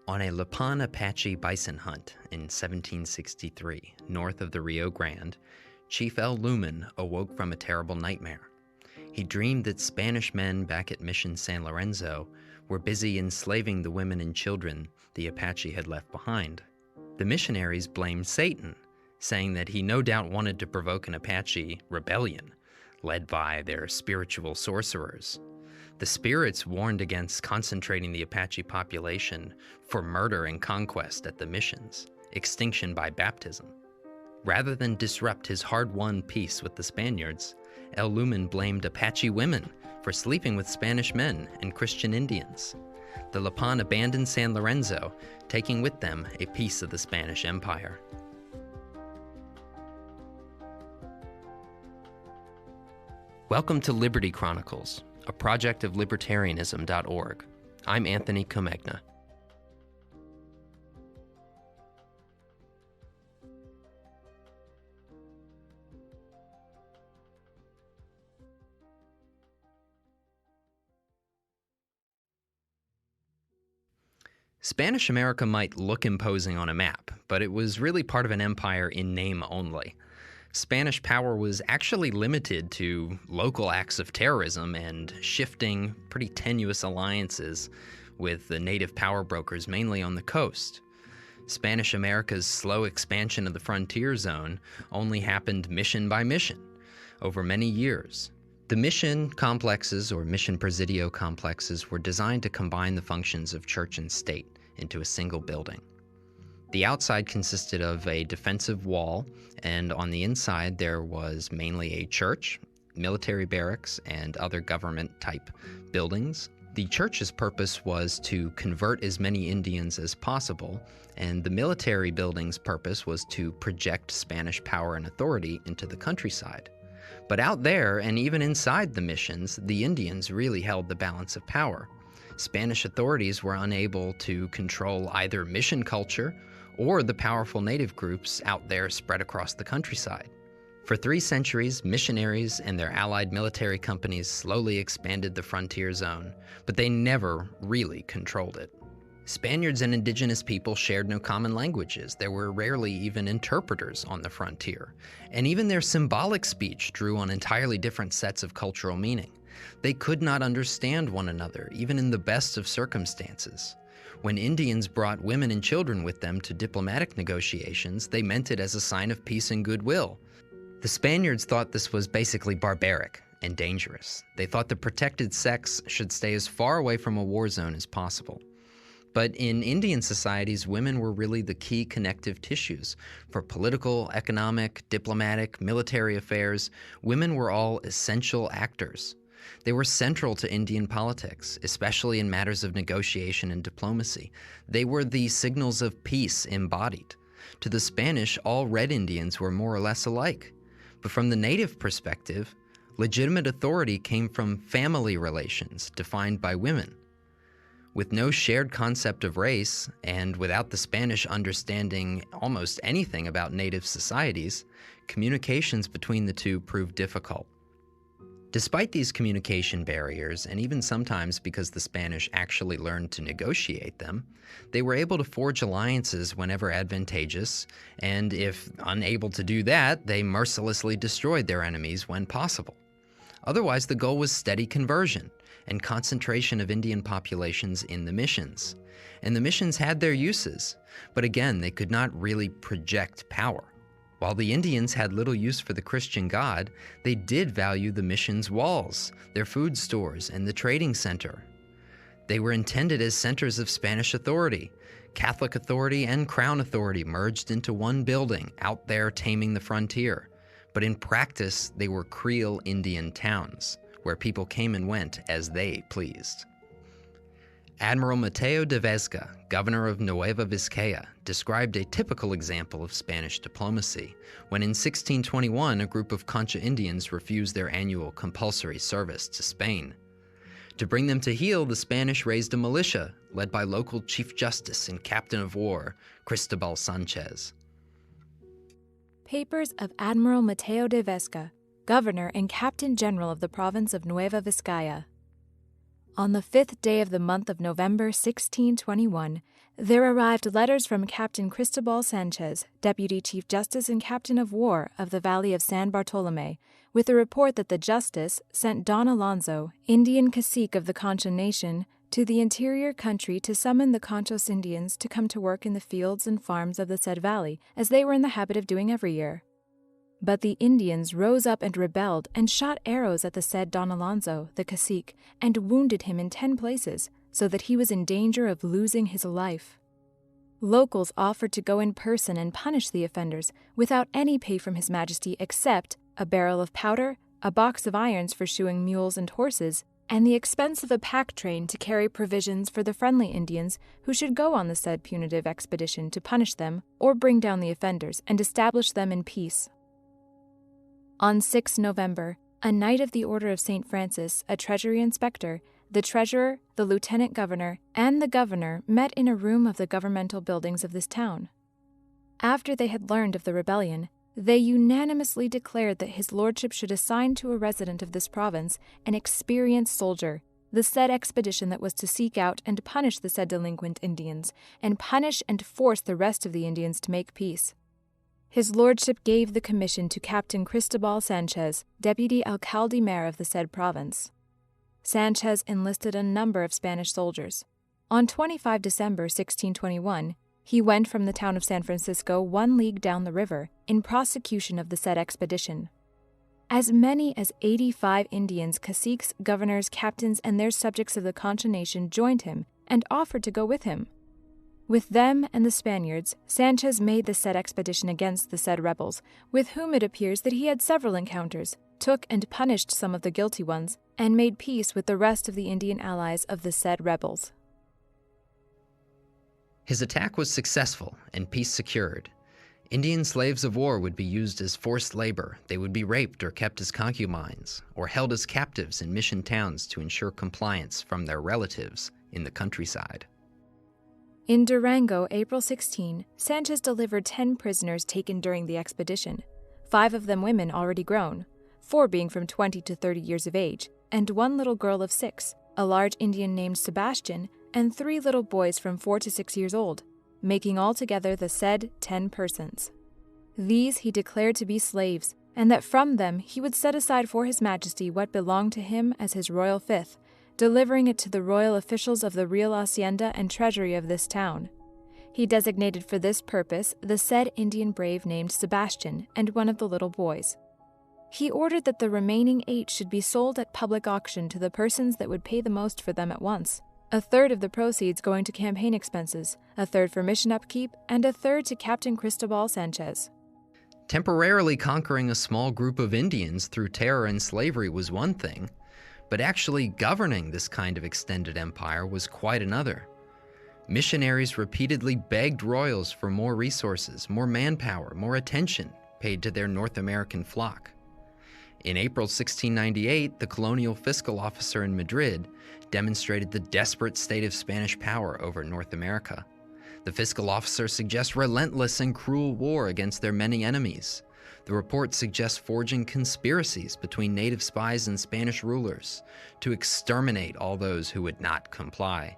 On a Lipan Apache bison hunt in 1763, north of the Rio Grande, Chief El Lumen awoke from a terrible nightmare. He dreamed that Spanish men back at Mission San Lorenzo were busy enslaving the women and children the Apache had left behind. The missionaries blamed Satan, saying that he no doubt wanted to provoke an Apache rebellion, led by their spiritual sorcerers. The spirits warned against concentrating the Apache population for murder and conquest at the missions, extinction by baptism. Rather than disrupt his hard-won peace with the Spaniards, El Lumen blamed Apache women for sleeping with Spanish men and Christian Indians. The Lipan abandoned San Lorenzo, taking with them a piece of the Spanish Empire. Welcome to Liberty Chronicles, a project of libertarianism.org. I'm Anthony Comegna. Spanish America might look imposing on a map, but it was really part of an empire in name only. Spanish power was actually limited to local acts of terrorism and shifting, pretty tenuous alliances with the native power brokers, mainly on the coast. Spanish America's slow expansion of the frontier zone only happened mission by mission over many years. The mission complexes, or mission presidio complexes, were designed to combine the functions of church and state into a single building. The outside consisted of a defensive wall, and on the inside there was mainly a church, military barracks, and other government-type buildings. The church's purpose was to convert as many Indians as possible, and the military building's purpose was to project Spanish power and authority into the countryside. But out there, and even inside the missions, the Indians really held the balance of power. Spanish authorities were unable to control either mission culture or the powerful native groups out there spread across the countryside. For 3 centuries, missionaries and their allied military companies slowly expanded the frontier zone, but they never really controlled it. Spaniards and indigenous people shared no common languages. There were rarely even interpreters on the frontier, and even their symbolic speech drew on entirely different sets of cultural meaning. They could not understand one another, even in the best of circumstances. When Indians brought women and children with them to diplomatic negotiations, they meant it as a sign of peace and goodwill. The Spaniards thought this was basically barbaric and dangerous. They thought the protected sex should stay as far away from a war zone as possible. But in Indian societies, women were really the key connective tissues. For political, economic, diplomatic, military affairs, women were all essential actors. They were central to Indian politics, especially in matters of negotiation and diplomacy. They were the signals of peace embodied. To the Spanish, all red Indians were more or less alike. But from the native perspective, legitimate authority came from family relations defined by women. With no shared concept of race, and without the Spanish understanding almost anything about native societies, communications between the two proved difficult. Despite these communication barriers, and even sometimes because the Spanish actually learned to negotiate them, they were able to forge alliances whenever advantageous, and if unable to do that, they mercilessly destroyed their enemies when possible. Otherwise, the goal was steady conversion and concentration of Indian populations in the missions. And the missions had their uses, but again, they could not really project power. While the Indians had little use for the Christian God, they did value the mission's walls, their food stores, and the trading center. They were intended as centers of Spanish authority. Catholic authority and Crown authority merged into one building out there taming the frontier. But in practice, they were Creole Indian towns, where people came and went as they pleased. Admiral Mateo de Vesga, governor of Nueva Vizcaya, described a typical example of Spanish diplomacy when in 1621 a group of Concha Indians refused their annual compulsory service to Spain. To bring them to heel, the Spanish raised a militia led by local Chief Justice and Captain of War, Cristobal Sanchez. Papers of Admiral Mateo de Vesga, Governor and Captain General of the province of Nueva Vizcaya. On the 5th day of the month of November 1621, there arrived letters from Captain Cristobal Sanchez, Deputy Chief Justice and Captain of War of the Valley of San Bartolome, with a report that the Justice sent Don Alonso, Indian cacique of the Concha Nation, to the interior country to summon the Conchos Indians to come to work in the fields and farms of the said valley, as they were in the habit of doing every year. But the Indians rose up and rebelled, and shot arrows at the said Don Alonso, the cacique, and wounded him in 10 places, so that he was in danger of losing his life. Locals offered to go in person and punish the offenders, without any pay from His Majesty except a barrel of powder, a box of irons for shoeing mules and horses, and the expense of a pack train to carry provisions for the friendly Indians who should go on the said punitive expedition to punish them or bring down the offenders and establish them in peace. On 6 November, a Knight of the Order of St. Francis, a Treasury Inspector, the Treasurer, the Lieutenant Governor, and the Governor met in a room of the governmental buildings of this town. After they had learned of the rebellion, they unanimously declared that His Lordship should assign to a resident of this province an experienced soldier, the said expedition that was to seek out and punish the said delinquent Indians, and punish and force the rest of the Indians to make peace. His Lordship gave the commission to Captain Cristobal Sanchez, Deputy Alcalde Mayor of the said province. Sanchez enlisted a number of Spanish soldiers. On 25 December 1621, he went from the town of San Francisco 1 league down the river in prosecution of the said expedition. As many as 85 Indians, caciques, governors, captains, and their subjects of the Concha Nation joined him and offered to go with him. With them and the Spaniards, Sanchez made the said expedition against the said rebels, with whom it appears that he had several encounters, took and punished some of the guilty ones, and made peace with the rest of the Indian allies of the said rebels. His attack was successful and peace secured. Indian slaves of war would be used as forced labor. They would be raped or kept as concubines, or held as captives in mission towns to ensure compliance from their relatives in the countryside. In Durango, April 16, Sanchez delivered 10 prisoners taken during the expedition, 5 of them women already grown, 4 being from 20 to 30 years of age, and 1 little girl of 6, a large Indian named Sebastian, and 3 little boys from 4 to 6 years old, making altogether the said 10 persons. These he declared to be slaves, and that from them he would set aside for His Majesty what belonged to him as his royal fifth, delivering it to the royal officials of the real hacienda and treasury of this town. He designated for this purpose the said Indian brave named Sebastian and 1 of the little boys. He ordered that the remaining 8 should be sold at public auction to the persons that would pay the most for them at once, 1/3 of the proceeds going to campaign expenses, 1/3 for mission upkeep, and 1/3 to Captain Cristobal Sanchez. Temporarily conquering a small group of Indians through terror and slavery was one thing, but actually governing this kind of extended empire was quite another. Missionaries repeatedly begged royals for more resources, more manpower, more attention paid to their North American flock. In April 1698, the colonial fiscal officer in Madrid demonstrated the desperate state of Spanish power over North America. The fiscal officer suggests relentless and cruel war against their many enemies. The report suggests forging conspiracies between native spies and Spanish rulers to exterminate all those who would not comply.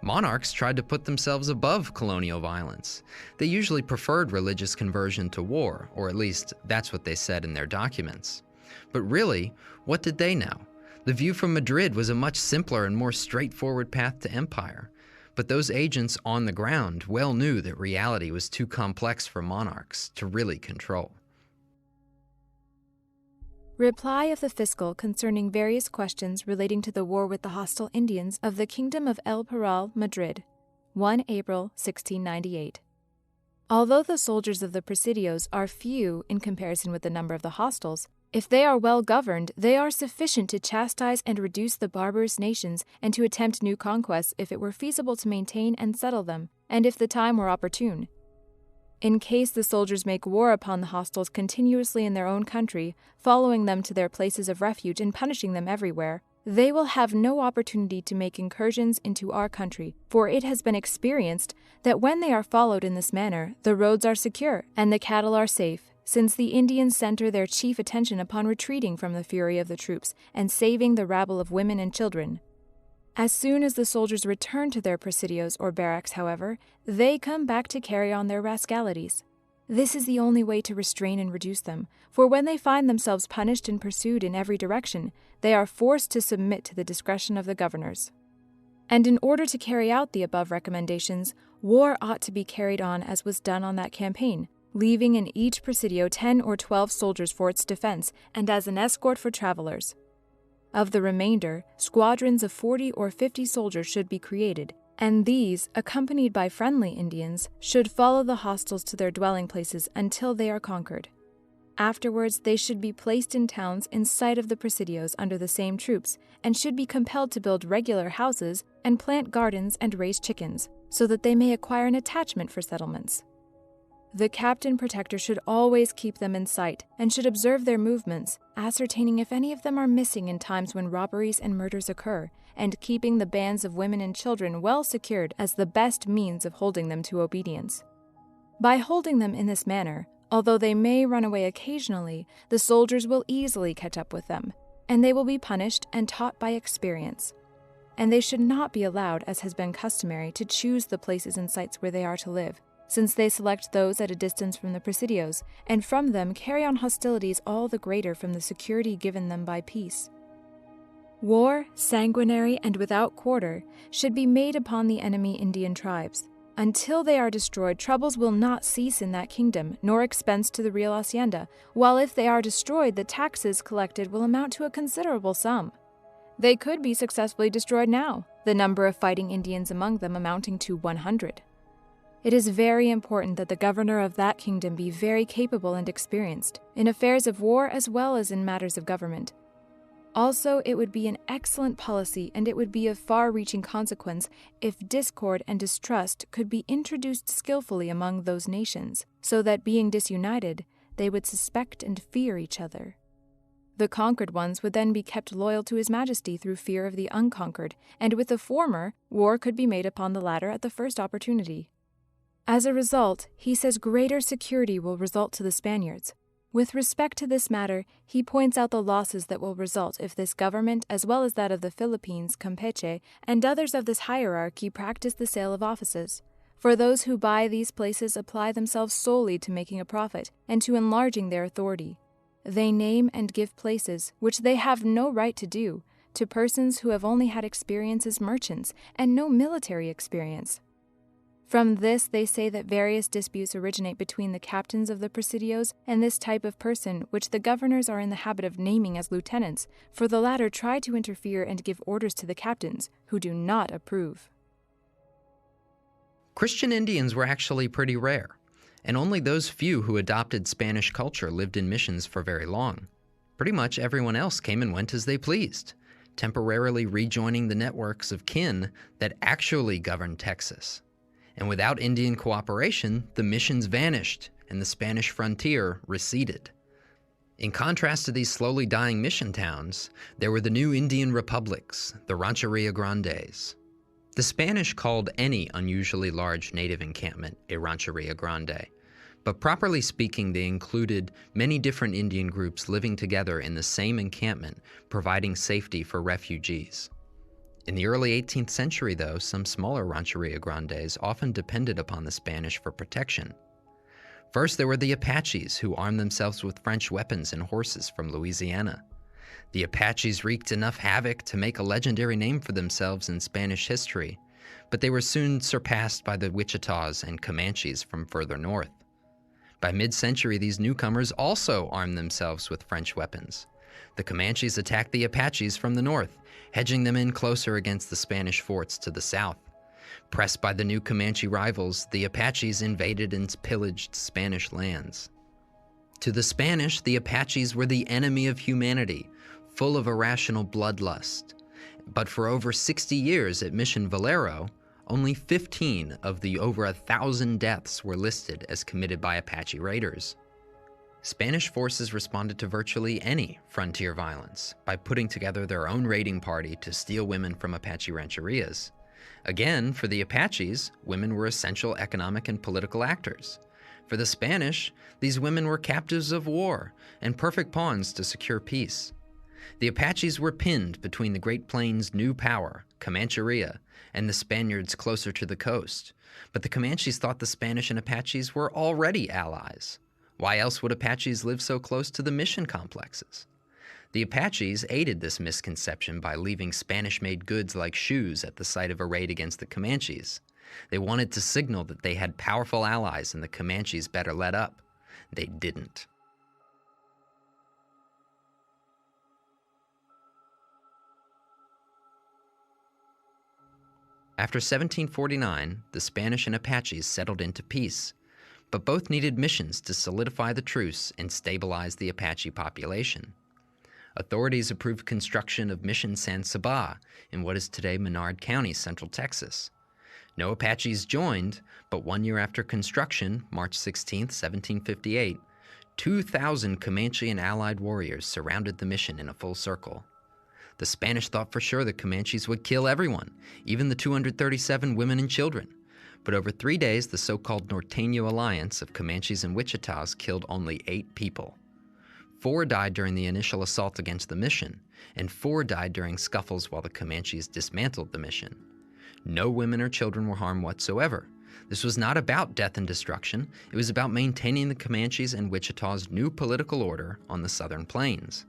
Monarchs tried to put themselves above colonial violence. They usually preferred religious conversion to war, or at least that's what they said in their documents. But really, what did they know? The view from Madrid was a much simpler and more straightforward path to empire. But those agents on the ground well knew that reality was too complex for monarchs to really control. Reply of the Fiscal concerning various questions relating to the war with the hostile Indians of the Kingdom of El Parral, Madrid, 1 April 1698. Although the soldiers of the Presidios are few in comparison with the number of the hostiles, if they are well governed, they are sufficient to chastise and reduce the barbarous nations and to attempt new conquests if it were feasible to maintain and settle them, and if the time were opportune. In case the soldiers make war upon the hostiles continuously in their own country, following them to their places of refuge and punishing them everywhere, they will have no opportunity to make incursions into our country, for it has been experienced that when they are followed in this manner, the roads are secure and the cattle are safe, since the Indians center their chief attention upon retreating from the fury of the troops and saving the rabble of women and children. As soon as the soldiers return to their presidios or barracks, however, they come back to carry on their rascalities. This is the only way to restrain and reduce them, for when they find themselves punished and pursued in every direction, they are forced to submit to the discretion of the governors. And in order to carry out the above recommendations, war ought to be carried on as was done on that campaign, leaving in each presidio 10 or 12 soldiers for its defense and as an escort for travelers. Of the remainder, squadrons of 40 or 50 soldiers should be created, and these, accompanied by friendly Indians, should follow the hostiles to their dwelling places until they are conquered. Afterwards, they should be placed in towns in sight of the presidios under the same troops, and should be compelled to build regular houses and plant gardens and raise chickens, so that they may acquire an attachment for settlements. The captain protector should always keep them in sight and should observe their movements, ascertaining if any of them are missing in times when robberies and murders occur, and keeping the bands of women and children well secured as the best means of holding them to obedience. By holding them in this manner, although they may run away occasionally, the soldiers will easily catch up with them, and they will be punished and taught by experience. And they should not be allowed, as has been customary, to choose the places and sites where they are to live, since they select those at a distance from the presidios, and from them carry on hostilities all the greater from the security given them by peace. War, sanguinary and without quarter, should be made upon the enemy Indian tribes. Until they are destroyed, troubles will not cease in that kingdom, nor expense to the real hacienda, while if they are destroyed, the taxes collected will amount to a considerable sum. They could be successfully destroyed now, the number of fighting Indians among them amounting to 100. It is very important that the governor of that kingdom be very capable and experienced, in affairs of war as well as in matters of government. Also, it would be an excellent policy, and it would be of far-reaching consequence if discord and distrust could be introduced skillfully among those nations, so that, being disunited, they would suspect and fear each other. The conquered ones would then be kept loyal to His Majesty through fear of the unconquered, and with the former, war could be made upon the latter at the first opportunity. As a result, he says greater security will result to the Spaniards. With respect to this matter, he points out the losses that will result if this government, as well as that of the Philippines, Campeche, and others of this hierarchy practice the sale of offices. For those who buy these places apply themselves solely to making a profit and to enlarging their authority. They name and give places, which they have no right to do, to persons who have only had experience as merchants and no military experience. From this, they say that various disputes originate between the captains of the presidios and this type of person, which the governors are in the habit of naming as lieutenants, for the latter try to interfere and give orders to the captains, who do not approve. Christian Indians were actually pretty rare, and only those few who adopted Spanish culture lived in missions for very long. Pretty much everyone else came and went as they pleased, temporarily rejoining the networks of kin that actually governed Texas. And without Indian cooperation, the missions vanished and the Spanish frontier receded. In contrast to these slowly dying mission towns, there were the new Indian republics, the Rancheria Grandes. The Spanish called any unusually large native encampment a Rancheria Grande, but properly speaking, they included many different Indian groups living together in the same encampment, providing safety for refugees. In the early 18th century, though, some smaller Rancheria Grandes often depended upon the Spanish for protection. First, there were the Apaches, who armed themselves with French weapons and horses from Louisiana. The Apaches wreaked enough havoc to make a legendary name for themselves in Spanish history, but they were soon surpassed by the Wichitas and Comanches from further north. By mid-century, these newcomers also armed themselves with French weapons. The Comanches attacked the Apaches from the north, hedging them in closer against the Spanish forts to the south. Pressed by the new Comanche rivals, the Apaches invaded and pillaged Spanish lands. To the Spanish, the Apaches were the enemy of humanity, full of irrational bloodlust. But for over 60 years at Mission Valero, only 15 of the over 1,000 deaths were listed as committed by Apache raiders. Spanish forces responded to virtually any frontier violence by putting together their own raiding party to steal women from Apache rancherias. Again, for the Apaches, women were essential economic and political actors. For the Spanish, these women were captives of war and perfect pawns to secure peace. The Apaches were pinned between the Great Plains' new power, Comancheria, and the Spaniards closer to the coast. But the Comanches thought the Spanish and Apaches were already allies. Why else would Apaches live so close to the mission complexes? The Apaches aided this misconception by leaving Spanish-made goods like shoes at the site of a raid against the Comanches. They wanted to signal that they had powerful allies and the Comanches better let up. They didn't. After 1749, the Spanish and Apaches settled into peace, but both needed missions to solidify the truce and stabilize the Apache population. Authorities approved construction of Mission San Saba in what is today Menard County, Central Texas. No Apaches joined, but 1 year after construction, March 16, 1758, 2,000 Comanche and allied warriors surrounded the mission in a full circle. The Spanish thought for sure the Comanches would kill everyone, even the 237 women and children. But over 3 days, the so-called Norteño alliance of Comanches and Wichitas killed only 8 people. 4 died during the initial assault against the mission, and 4 died during scuffles while the Comanches dismantled the mission. No women or children were harmed whatsoever. This was not about death and destruction. It was about maintaining the Comanches and Wichita's new political order on the southern plains.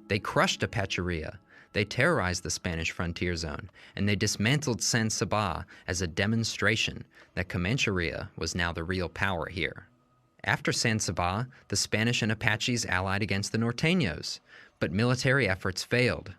They crushed Apacheria. They terrorized the Spanish frontier zone, and they dismantled San Saba as a demonstration that Comancheria was now the real power here. After San Saba, the Spanish and Apaches allied against the Norteños, but military efforts failed.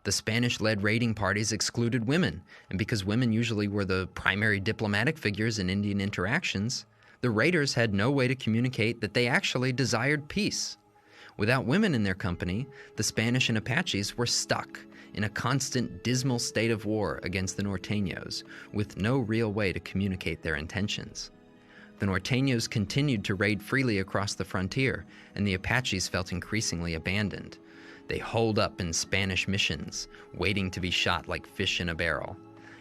The Spanish-led raiding parties excluded women, and because women usually were the primary diplomatic figures in Indian interactions, the raiders had no way to communicate that they actually desired peace. Without women in their company, the Spanish and Apaches were stuck in a constant dismal state of war against the Norteños, with no real way to communicate their intentions. The Norteños continued to raid freely across the frontier, and the Apaches felt increasingly abandoned. They holed up in Spanish missions, waiting to be shot like fish in a barrel.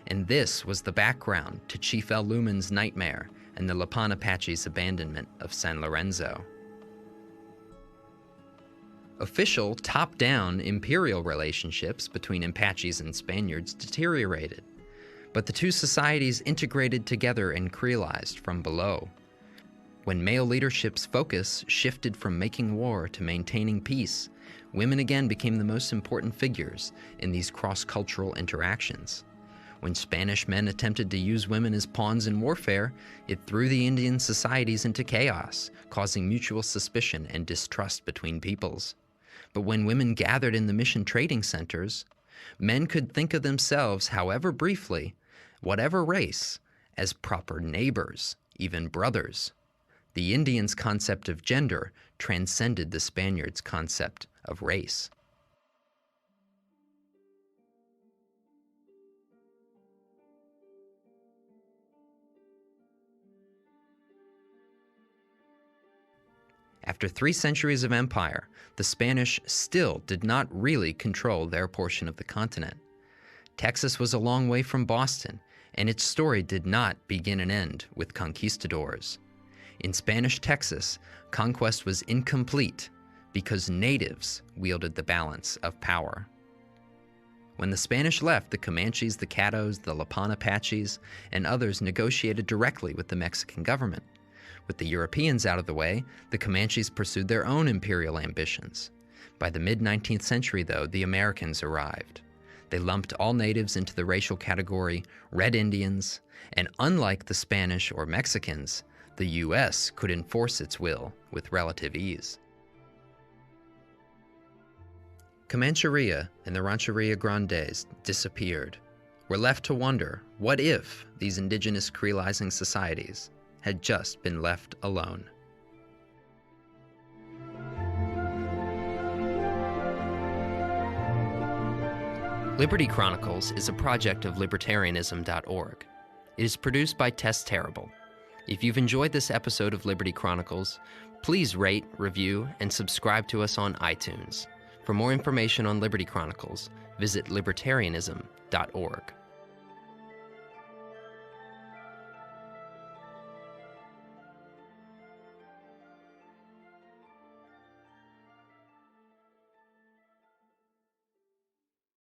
And this was the background to Chief El Lumen's nightmare and the Lipan Apaches' abandonment of San Lorenzo. Official, top-down imperial relationships between Apaches and Spaniards deteriorated, but the two societies integrated together and creolized from below. When male leadership's focus shifted from making war to maintaining peace, women again became the most important figures in these cross-cultural interactions. When Spanish men attempted to use women as pawns in warfare, it threw the Indian societies into chaos, causing mutual suspicion and distrust between peoples. But when women gathered in the mission trading centers, men could think of themselves, however briefly, whatever race, as proper neighbors, even brothers. The Indians' concept of gender transcended the Spaniards' concept of race. After 3 centuries of empire, the Spanish still did not really control their portion of the continent. Texas was a long way from Boston, and its story did not begin and end with conquistadors. In Spanish Texas, conquest was incomplete because natives wielded the balance of power. When the Spanish left, the Comanches, the Caddos, the Lipan Apaches, and others negotiated directly with the Mexican government. With the Europeans out of the way, the Comanches pursued their own imperial ambitions. By the mid-19th century, though, the Americans arrived. They lumped all natives into the racial category Red Indians, and unlike the Spanish or Mexicans, the U.S. could enforce its will with relative ease. Comancheria and the Rancheria Grandes disappeared. We're left to wonder, what if these indigenous creolizing societies had just been left alone? Liberty Chronicles is a project of libertarianism.org. It is produced by Tess Terrible. If you've enjoyed this episode of Liberty Chronicles, please rate, review, and subscribe to us on iTunes. For more information on Liberty Chronicles, visit libertarianism.org.